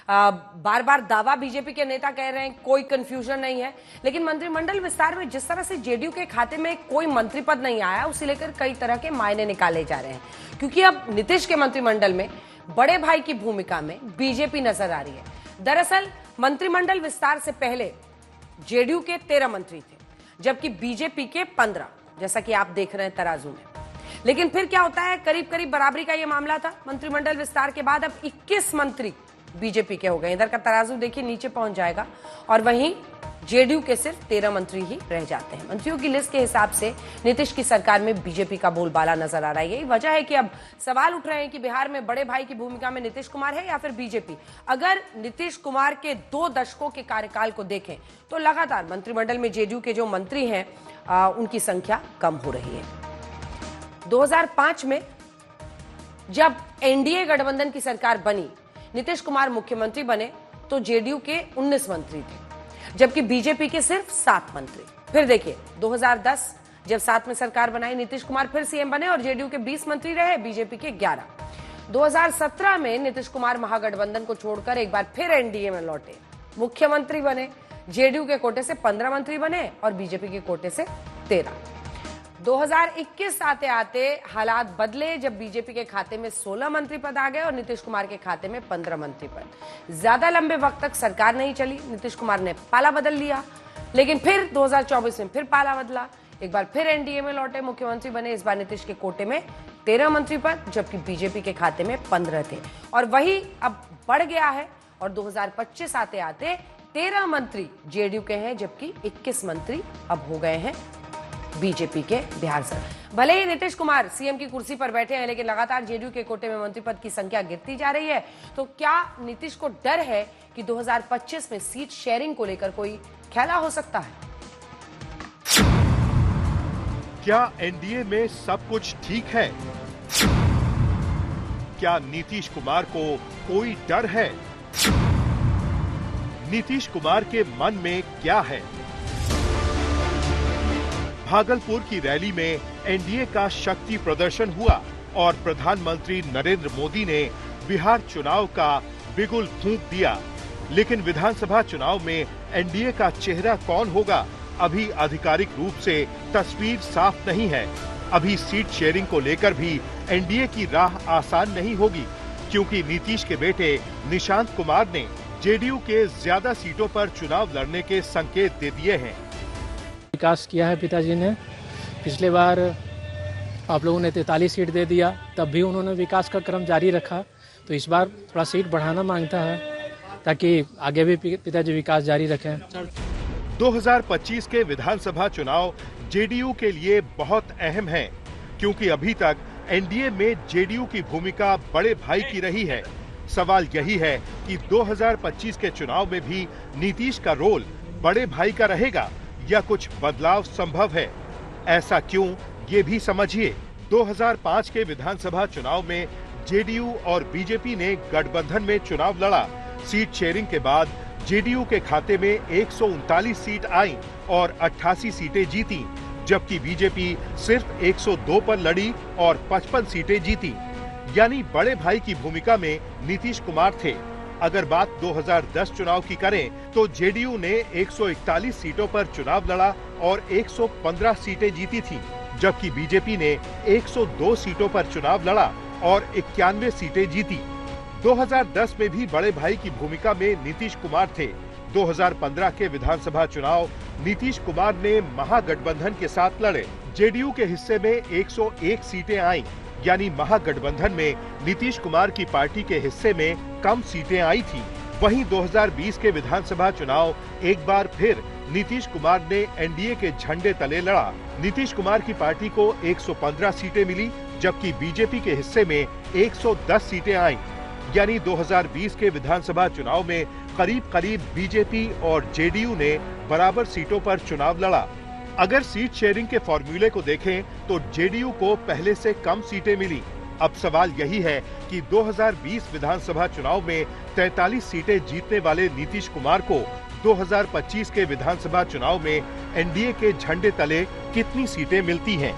बार बार दावा बीजेपी के नेता कह रहे हैं, कोई कंफ्यूजन नहीं है। लेकिन मंत्रिमंडल विस्तार में जिस तरह से जेडीयू के खाते में कोई मंत्री पद नहीं आया, उसे लेकर कई तरह के मायने निकाले जा रहे हैं, क्योंकि अब नीतीश के मंत्रिमंडल में बड़े भाई की भूमिका में बीजेपी नजर आ रही है। दरअसल मंत्रिमंडल विस्तार से पहले जेडीयू के 13 मंत्री थे, जबकि बीजेपी के 15, जैसा कि आप देख रहे हैं तराजू में। लेकिन फिर क्या होता है, करीब करीब बराबरी का यह मामला था। मंत्रिमंडल विस्तार के बाद अब 21 मंत्री बीजेपी के हो गए। इधर का तराजू देखिए नीचे पहुंच जाएगा, और वहीं जेडीयू के सिर्फ 13 मंत्री ही रह जाते हैं। मंत्रियों की लिस्ट के हिसाब से नीतीश की सरकार में बीजेपी का बोलबाला नजर आ रहा है। यही वजह है कि अब सवाल उठ रहे हैं कि बिहार में बड़े भाई की भूमिका में नीतीश कुमार है या फिर बीजेपी। अगर नीतीश कुमार के 2 दशकों के कार्यकाल को देखें तो लगातार मंत्रिमंडल में जेडीयू के जो मंत्री हैं उनकी संख्या कम हो रही है। 2005 में जब एनडीए गठबंधन की सरकार बनी, नीतीश कुमार मुख्यमंत्री बने, तो जेडीयू के 19 मंत्री थे, जबकि बीजेपी के सिर्फ 7 मंत्री। फिर देखिए 2010 जब साथ में सरकार बनाई, नीतीश कुमार फिर सीएम बने और जेडीयू के 20 मंत्री रहे, बीजेपी के 11। 2017 में नीतीश कुमार महागठबंधन को छोड़कर एक बार फिर एनडीए में लौटे, मुख्यमंत्री बने, जेडीयू के कोटे से 15 मंत्री बने और बीजेपी के कोटे से 13। 2021 आते आते हालात बदले, जब बीजेपी के खाते में 16 मंत्री पद आ गए और नीतीश कुमार के खाते में 15 मंत्री पद। ज्यादा लंबे वक्त तक सरकार नहीं चली, नीतीश कुमार ने पाला बदल लिया, लेकिन फिर 2024 में फिर पाला बदला, एक बार फिर एनडीए में लौटे, मुख्यमंत्री बने। इस बार नीतीश के कोटे में 13 मंत्री पद, जबकि बीजेपी के खाते में 15 थे, और वही अब बढ़ गया है। और 2025 आते आते 13 मंत्री जेडीयू के हैं, जबकि 21 मंत्री अब हो गए हैं बीजेपी के बिहार से। भले ही नीतीश कुमार सीएम की कुर्सी पर बैठे हैं, लेकिन लगातार जेडीयू के कोटे में मंत्री पद की संख्या गिरती जा रही है। तो क्या नीतीश को डर है कि 2025 में सीट शेयरिंग को लेकर कोई खेला हो सकता है? क्या एनडीए में सब कुछ ठीक है? क्या नीतीश कुमार को कोई डर है? नीतीश कुमार के मन में क्या है? भागलपुर की रैली में एनडीए का शक्ति प्रदर्शन हुआ और प्रधानमंत्री नरेंद्र मोदी ने बिहार चुनाव का बिगुल फूंक दिया। लेकिन विधानसभा चुनाव में एनडीए का चेहरा कौन होगा, अभी आधिकारिक रूप से तस्वीर साफ नहीं है। अभी सीट शेयरिंग को लेकर भी एनडीए की राह आसान नहीं होगी, क्योंकि नीतीश के बेटे निशांत कुमार ने जेडीयू के ज्यादा सीटों पर चुनाव लड़ने के संकेत दे दिए हैं। विकास किया है पिताजी ने। पिछले बार आप लोगों ने 43 सीट दे दिया, तब भी उन्होंने विकास का क्रम जारी रखा। तो इस बार थोड़ा सीट बढ़ाना मांगता है, ताकि आगे भी पिताजी विकास जारी रखें। 2025 के विधानसभा चुनाव जेडीयू के लिए बहुत अहम है, क्योंकि अभी तक एनडीए में जेडीयू की भूमिका बड़े भाई की रही है। सवाल यही है कि 2025 के चुनाव में भी नीतीश का रोल बड़े भाई का रहेगा या कुछ बदलाव संभव है? ऐसा क्यों, ये भी समझिए। 2005 के विधानसभा चुनाव में जेडीयू और बीजेपी ने गठबंधन में चुनाव लड़ा। सीट शेयरिंग के बाद जेडीयू के खाते में 139 सीट आई और 88 सीटें जीती, जबकि बीजेपी सिर्फ 102 पर लड़ी और 55 सीटें जीती। यानी बड़े भाई की भूमिका में नीतीश कुमार थे। अगर बात 2010 चुनाव की करें तो जेडीयू ने 141 सीटों पर चुनाव लड़ा और 115 सीटें जीती थी, जबकि बीजेपी ने 102 सीटों पर चुनाव लड़ा और 91 सीटें जीती। 2010 में भी बड़े भाई की भूमिका में नीतीश कुमार थे। 2015 के विधानसभा चुनाव नीतीश कुमार ने महागठबंधन के साथ लड़े। जेडीयू के हिस्से में 101 सीटें आईं, यानी महागठबंधन में नीतीश कुमार की पार्टी के हिस्से में कम सीटें आई थी। वहीं 2020 के विधानसभा चुनाव एक बार फिर नीतीश कुमार ने एनडीए के झंडे तले लड़ा। नीतीश कुमार की पार्टी को 115 सीटें मिली, जबकि बीजेपी के हिस्से में 110 सीटें आईं। यानी 2020 के विधानसभा चुनाव में करीब करीब बीजेपी और जेडीयू ने बराबर सीटों पर चुनाव लड़ा। अगर सीट शेयरिंग के फॉर्मूले को देखें तो जेडीयू को पहले से कम सीटें मिली। अब सवाल यही है कि 2020 विधानसभा चुनाव में 43 सीटें जीतने वाले नीतीश कुमार को 2025 के विधानसभा चुनाव में एनडीए के झंडे तले कितनी सीटें मिलती हैं?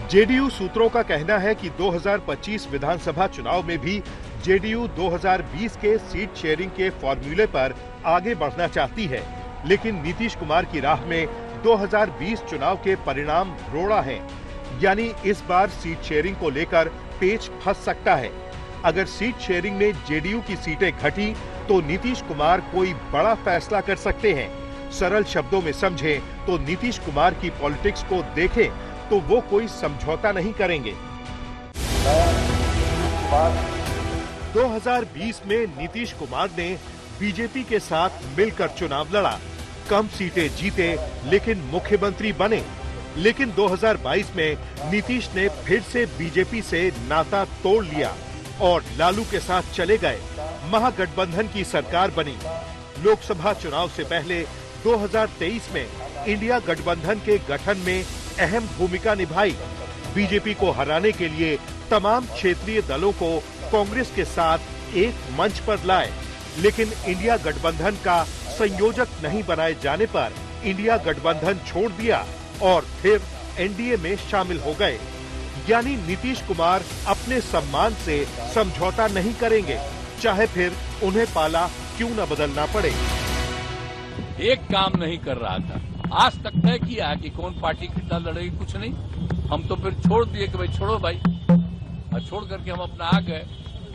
जेडीयू सूत्रों का कहना है कि 2025 विधानसभा चुनाव में भी जेडीयू 2020 के सीट शेयरिंग के फॉर्मूले पर आगे बढ़ना चाहती है, लेकिन नीतीश कुमार की राह में 2020 चुनाव के परिणाम रोड़ा है। यानी इस बार सीट शेयरिंग को लेकर पेच फंस सकता है। अगर सीट शेयरिंग में जेडीयू की सीटें घटी तो नीतीश कुमार कोई बड़ा फैसला कर सकते हैं। सरल शब्दों में समझें तो नीतीश कुमार की पॉलिटिक्स को देखें तो वो कोई समझौता नहीं करेंगे। 2020 में नीतीश कुमार ने बीजेपी के साथ मिलकर चुनाव लड़ा, कम सीटें जीते लेकिन मुख्यमंत्री बने। लेकिन 2022 में नीतीश ने फिर से बीजेपी से नाता तोड़ लिया और लालू के साथ चले गए। महागठबंधन की सरकार बनी। लोकसभा चुनाव से पहले 2023 में इंडिया गठबंधन के गठन में अहम भूमिका निभाई। बीजेपी को हराने के लिए तमाम क्षेत्रीय दलों को कांग्रेस के साथ एक मंच पर लाए, लेकिन इंडिया गठबंधन का संयोजक नहीं बनाए जाने पर इंडिया गठबंधन छोड़ दिया और फिर एनडीए में शामिल हो गए। यानी नीतीश कुमार अपने सम्मान से समझौता नहीं करेंगे, चाहे फिर उन्हें पाला क्यों न बदलना पड़े। एक काम नहीं कर रहा था, आज तक तय किया है कि कौन पार्टी कितना लड़ेगी, कुछ नहीं। हम तो फिर छोड़ दिए कि भाई छोड़ो भाई, और छोड़ करके हम अपना आ गए।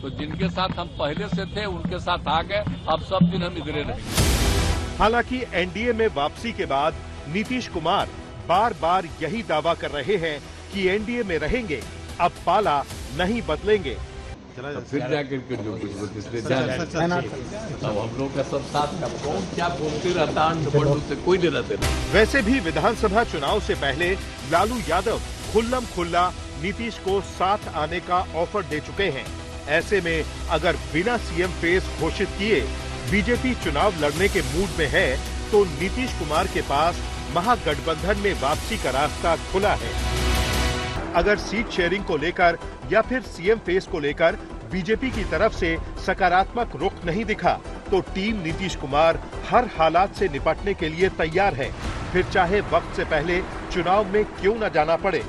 तो जिनके साथ हम पहले से थे उनके साथ आ गए, अब सब दिन हम इधरे रहेंगे। हालांकि एनडीए में वापसी के बाद नीतीश कुमार बार बार यही दावा कर रहे हैं कि एनडीए में रहेंगे, अब पाला नहीं बदलेंगे। फिर जाकर के जो कुछ अब हम लोग का सब साथ का कौन क्या बोलते रहता है, कोई नहीं रहते। वैसे भी विधानसभा चुनाव से पहले लालू यादव खुल्लम खुल्ला नीतीश को साथ आने का ऑफर दे चुके हैं। ऐसे में अगर बिना सीएम फेस घोषित किए बीजेपी चुनाव लड़ने के मूड में है तो नीतीश कुमार के पास महागठबंधन में वापसी का रास्ता खुला है। अगर सीट शेयरिंग को लेकर या फिर सीएम फेस को लेकर बीजेपी की तरफ से सकारात्मक रुख नहीं दिखा तो टीम नीतीश कुमार हर हालात से निपटने के लिए तैयार है, फिर चाहे वक्त से पहले चुनाव में क्यों न जाना पड़े।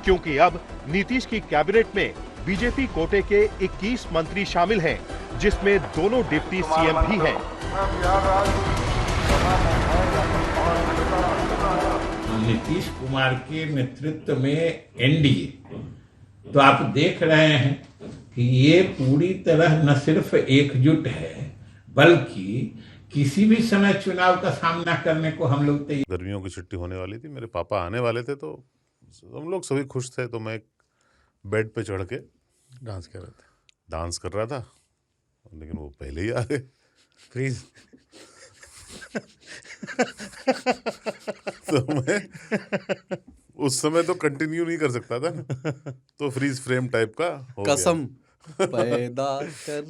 क्योंकि अब नीतीश की कैबिनेट में बीजेपी कोटे के 21 मंत्री शामिल हैं, जिसमें दोनों डिप्टी सीएम भी हैं। नीतीश कुमार के नेतृत्व में एनडीए, तो आप देख रहे हैं कि ये पूरी तरह न सिर्फ एकजुट है बल्कि किसी भी समय चुनाव का सामना करने को हम लोग तैयार। गर्मियों की छुट्टी होने वाली थी, मेरे पापा आने वाले थे, तो हम लोग सभी खुश थे। तो मैं बेड पे चढ़ के डांस कर रहा था, लेकिन वो पहले ही आ गए। प्लीज तो मैं उस समय तो कंटिन्यू नहीं कर सकता था, तो फ्रीज फ्रेम टाइप का हो कसम गया। पैदा कर